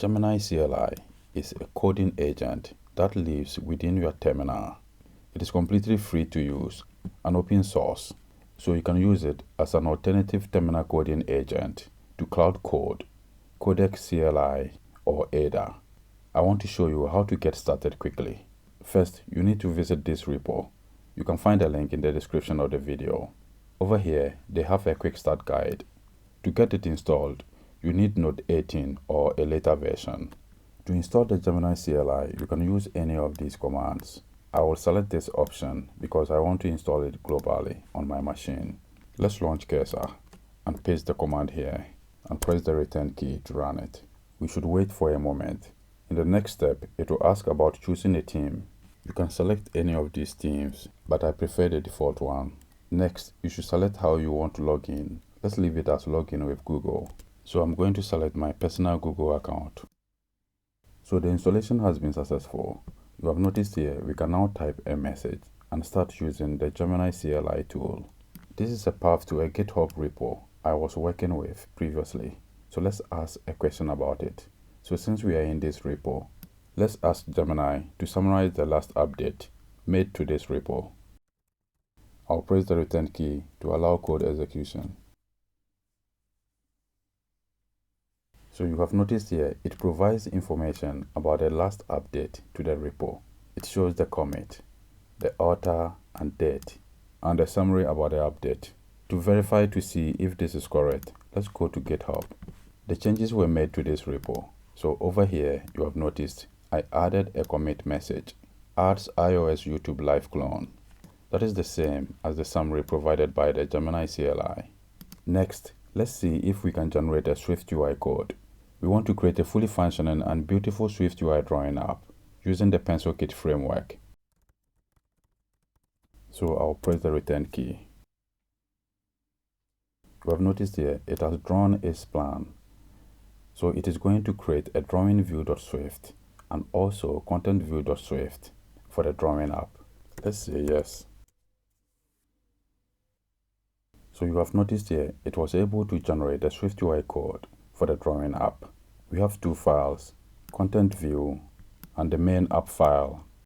Gemini CLI is a coding agent that lives within your terminal. It is completely free to use and open source, so you can use it as an alternative terminal coding agent to Cloud Code, Codex CLI, or Ada. I want to show you how to get started quickly. First, you need to visit this repo. You can find a link in the description of the video. Over here, they have a quick start guide. To get it installed, you need Node 18 or a later version. To install the Gemini CLI, you can use any of these commands. I will select this option because I want to install it globally on my machine. Let's launch Cursor and paste the command here and press the return key to run it. We should wait for a moment. In the next step, it will ask about choosing a theme. You can select any of these themes, but I prefer the default one. Next, you should select how you want to log in. Let's leave it as login with Google. So I'm going to select my personal Google account. So the installation has been successful. You have noticed here we can now type a message and start using the Gemini CLI tool. This is a path to a GitHub repo I was working with previously. So let's ask a question about it. So since we are in this repo, let's ask Gemini to summarize the last update made to this repo. I'll press the return key to allow code execution. So you have noticed here, it provides information about the last update to the repo. It shows the commit, the author and date, and a summary about the update. To verify to see if this is correct, let's go to GitHub. The changes were made to this repo. So over here, you have noticed I added a commit message, adds iOS YouTube live clone. That is the same as the summary provided by the Gemini CLI. Next, let's see if we can generate a Swift UI code. We want to create a fully functioning and beautiful Swift UI drawing app using the PencilKit framework. So I'll press the return key. You have noticed here, it has drawn a spline. So it is going to create a drawing view.swift and also content view.swift for the drawing app. Let's say yes. So you have noticed here, it was able to generate a Swift UI code for the drawing app. We have two files, content view and the main app file